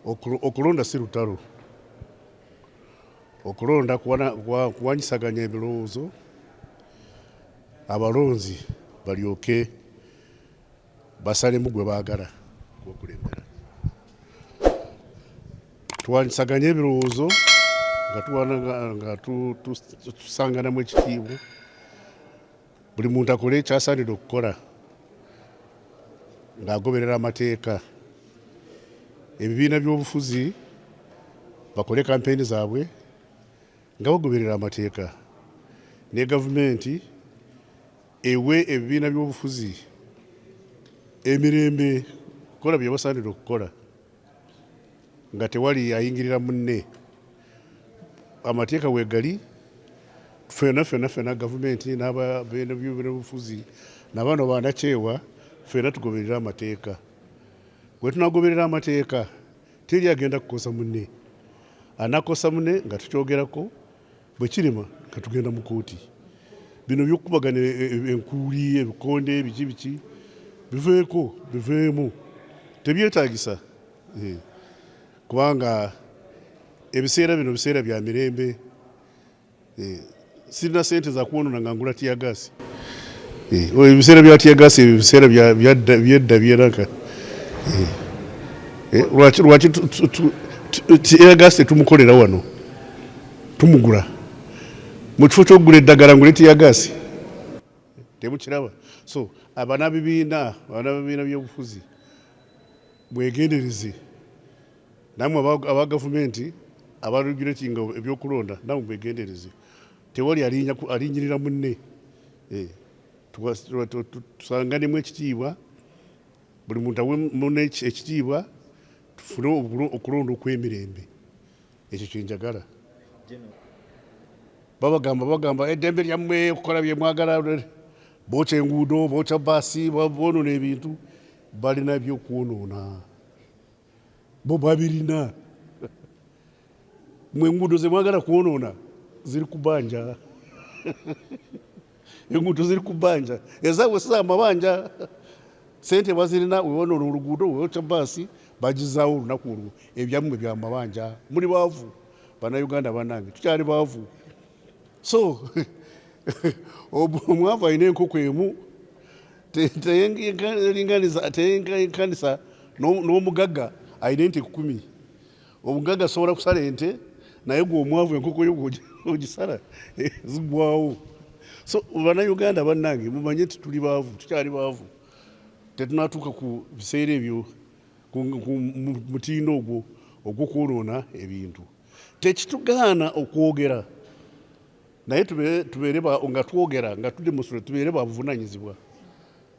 okulonda si lutalo. Okulonda kuwanyisaganya ebirowoozo abalonzi balyoke basalemu gwe baagala okukulembera. Tuwanyisaganya ebirowoozo nga tusanganamu ekitiibwa, buli muntu akole kyasaanidde okukola ng'agoberera amateeka. Ebibiina by'obufuzi bakole kampeyini zaabwe nga bagoberera amateeka, ne gavumenti ewe ebibiina by'obufuzi emirembe kukola bye basaanidde okukola nga tewali ayingirira munne. Amateeka weegali, ffenna gavumenti n'ababiina by'obufuzi n'abaana banakyewa ffenna tugoberera amateeka. Bwe tunagoberera amateeka teri agenda kukosa munne. Anakosa munne nga tukyogerako, bwe kirema nga tugenda mu kooti. Bino by'okukubagana enkuuli, ebikonde, biki biveeko, biveemu, tebyetaagisa. Kubanga ebiseera bino biseera bya mirembe. Sirina ssente za kwonoona nga ngula tiyagaasi. Ebiseera bya tiyagaasi ebiseera byedda byeraka. Lwaki tiyagaasi tetumukolera wano, tumugula mu kifo ky'okugula eddagala ngule tiyagaasi? Temukiraba? So abanabibiina by'obufuzi mwegendereze, namwe aba gavumenti abaregulatinga ebyokulonda namwe mwegendereze. Tewali alinyirira munne. Tusanganemu ekitiibwa, buli muntu awe munne ekitiibwa, tufune okulonda okw'emirembe. Ekyo kyenjagala. Bagamba eddembe lyammwe okukola bye mwagala, bookya enguudo, bookya baasi, boonoona ebintu. Balina by'okwonoona, bo babirina. Mwe enguudo ze mwagala kwonoona ziri ku bbanja. Enguudo ziri ku bbanja, ezaabwe si z'amabanja. Ssente bazirina, wewonoona oluguudo, wewookya baasi, bagizaawo olunaku olwo. Ebyammwe bya mabanja. Muli baavu bannayuganda bannange, tukyali baavu. So omwavu alina enkoko emu, teyenkanisa n'omugagga alina ente 10. Omugagga asobola kusala ente, naye gwe omwavu enkoko yo ogisala zigwawo. So bannayuganda bannange mumanye nti tuli baavu, tukyali baavu. Tetunatuuka ku biseera ebyo, ku mutindo ogwo ogw'okwonoona ebintu. Tekitugaana okwogera, naye tubeere nga twogera nga tudemonstrate, tubeere babuvunaanyizibwa.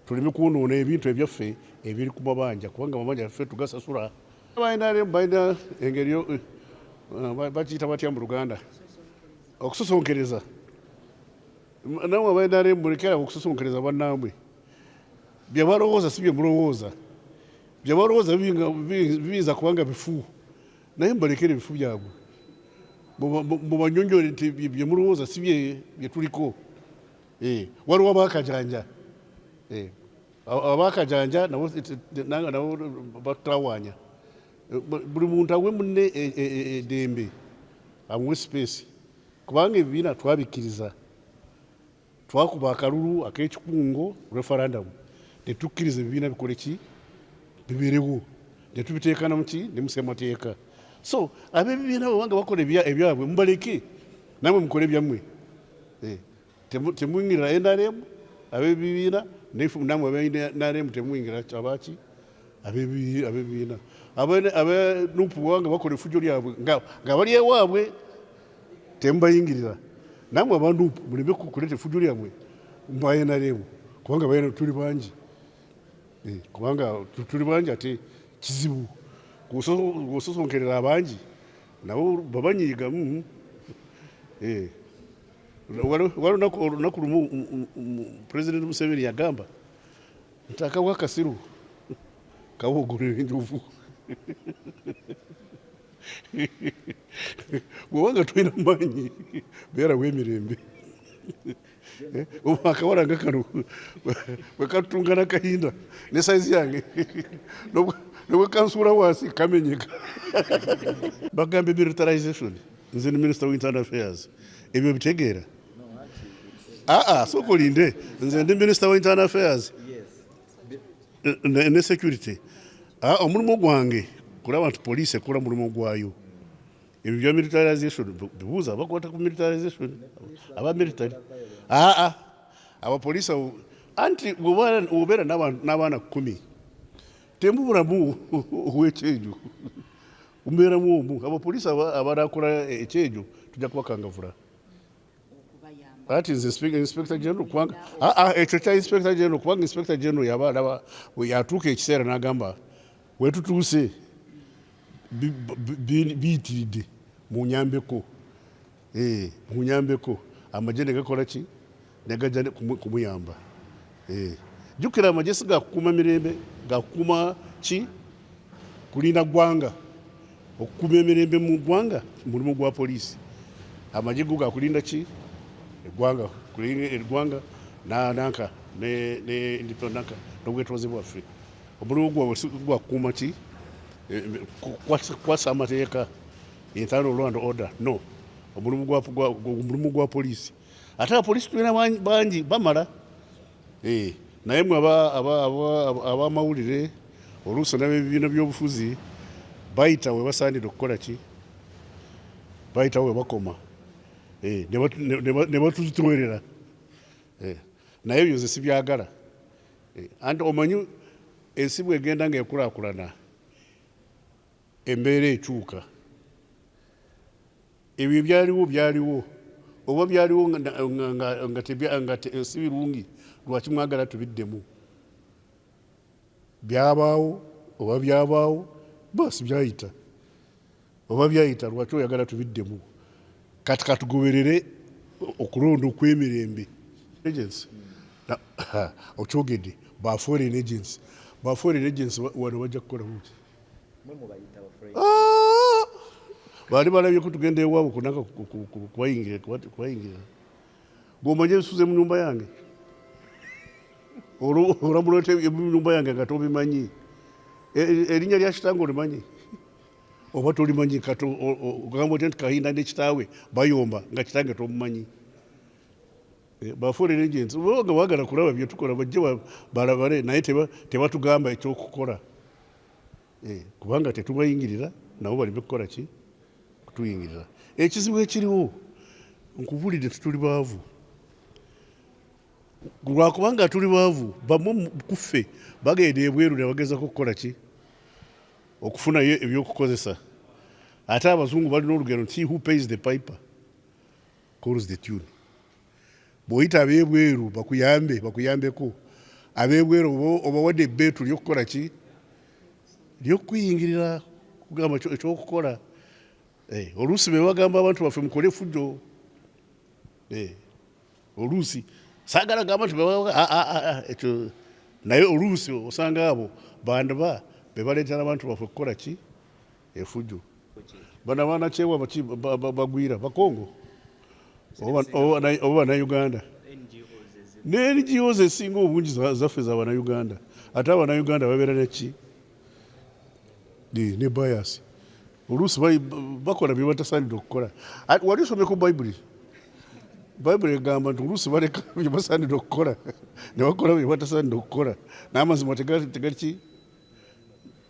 Tuleme kwonoona ebintu ebyaffe ebiri ku mabanja, kubanga amabanja ffe tugasasula. Balina engeri bakiyita batya mu Luganda, okusosonkereza. Namwe abalina mulekera okusosonkereza bannammwe. Bye balowooza si bye mulowooza. Bye balowooza biyinza kubanga bifu, naye mbalekere ebifu byabwe. Mubanyonjole nti bye mulowooza si bye tuliko. Waliwo abaakajanja. Abaakajanja nabo batutawaanya. Buli muntu awe munne eddembe, amuwe space. Kubanga ebibiina twabikkiriza. Twakuba akalulu ak'ekikungo referendum. Ne tukkiriza ebibiina bikole ki? Bibeerewo. Ne tubiteeka ne mu ssemateeka. So ab'ebibiina bwebanga bakola ebyabwe mubaleke, namwe mukole ebyammwe. Temuyingira NRM, ab'ebibiina, namwe ab'NRM temuyingira abaki? Ab'ebibiina. Nuupu bwebanga bakola efujjo lyabwe nga bali ewaabwe, temubayingirira. Namwe abanuupu muleme kuleeta effujjo lyammwe mu NRM, kubanga tuli bangi. Kubanga tuli bangi ate kizibu. Ososonkerera abangi nabo babanyiiga. Waliwo olunaku lumu Pulezidenti Museveni yagamba nti akawa akasiru kawoogolera enjovu. Bw'obanga tulina maanyi beera w'emirembe. akawala nga kano bwe katutungana kahinda ne saizi yange nobwe kansuula wansi kamenyeka. Bagambye militarization, nze ni Minister of Internal Affairs, ebyo bitegeera? Sooka olinde, nze ndi Minister of Internal Affairs ne security. Omulimu gwange kulaba nti poliisi ekola mulimu gwayo. Ebyo bya militarization bibuuza abakwata ku militarization aba military. Abapoliisi anti obeera n'abaana 10 temubulamu ow'ekyejo umubeeramu omu. Abapoliisi abanakola ekyejo tujja kubakangavula. Ati nze Inspector General kubanga ekyo kya Inspector General kubanga Inspector General yaba yatuuka ekiseera n'agamba wetutuuse biyitiridde munyambeko amagye ne gakola ki ne gajja kumuyamba. Jjukira amagye si gakukuuma mirembe, gakukuuma ki kulinda ggwanga. Okukuuma emirembe mu ggwanga mulimu gwa poliisi. Amagye go gakulinda ki eggwanga, kulinda eggwanga nanka n'indipendent n'obwetowaze bwaffe. Omulimu gwa kukuuma ki kwasa amateeka, internal law and order. No, omulimu gwa poliisi. Ate abapoliisi tulina bangi bamala. Naye mwe ab'amawulire oluusi n'ab'ebibiina by'obufuzi bayita we basaanira okukola ki, bayita we bakoma ne batuzitwerera. Naye ebyo nze sibyagala. Anti omanyi ensi bw'egenda ng'ekulaakulana, embeera ekyuka. Ebyo byaliwo oba byaliwo nga si birungi, lwaki mwagala tubiddemu? Byabaawo oba byabaawo basi byayita, oba byayita lwaki oyagala tubiddemu? Kati katugoberere okulonda okw'emirembe. Agency okyogedde ba foreign agents, wano bajja kukola buki? Bali balabye ko tugenda ewaabwe kunaka kubayingira. Gw'omanye nsuze mu nyumba yange olamuleeta mu nyumba yange nga tobimanyi. Erinnya lya kitange olimanyi oba tolimanyi? Kati ogamba oti nti Kahinda ne kitaawe bayomba nga kitange tomumanyi. Ba foreign agents nga baagala kulaba bye tukola bajje balabale, naye tebatugamba ekyokukola kubanga tetubayingirira, nabo baleme kukola ki kutuyingirira. Ekizibu ekiriwo nkubulidde tuli baavu. Lwakubanga tuli baavu, bamu kuffe bagenda ebweru ne bagezako okukola ki, okufunayo ebyokukozesa. Ate abazungu balina olugero nti who pays the piper calls the tune. Bw'oyita ab'ebweru bakuyambeko, ab'ebweru obawadde ebbeetu ly'okukola ki, ly'okuyingirira kugamba ekyokukola. Oluusi be bagamba abantu baffe mukole fujjo. Oluusi saagala gamba nti ekyo, naye oluusi osanga abo bandaba be baleetera abantu baffe kukola ki, efujjo. Bano abaana kyewa bagwira Bakongo oba Bannayuganda. Ne NGOs esinga obungi zaffe za Bannayuganda. Ate Abannayuganda babeera neki ne bias. Oluusi bakola bye batasaanidde okukola. Wali osomye ku Bayibuli? Bayibuli egamba nti oluusi baleka bye basaanidde okukola ne bakola bye batasaanidde okukola, n'amazima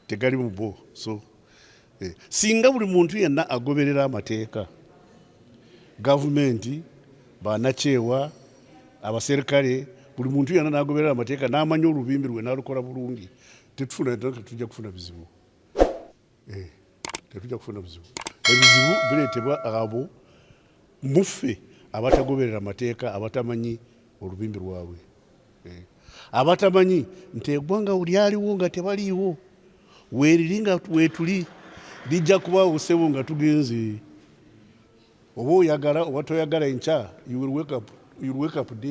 tegali mu bo. So singa buli muntu yenna agoberera amateeka, gavumenti, bannakyewa, abaserikale, buli muntu yenna n'agoberera amateeka n'amanya olubimbi lwe n'alukola bulungi, tetujja kufuna bizibu. Tetujja kufuna bizibu. Ebizibu bireetebwa abo muffe abatagoberera amateeka, abatamanyi olubimbi lwabwe, abatamanyi nti eggwanga lyaliwo nga tebaliiwo, weeriri nga weetuli, lijja kubaawo ssebo nga tugenze. Oba oyagala oba toyagala enkya, you will wake up day.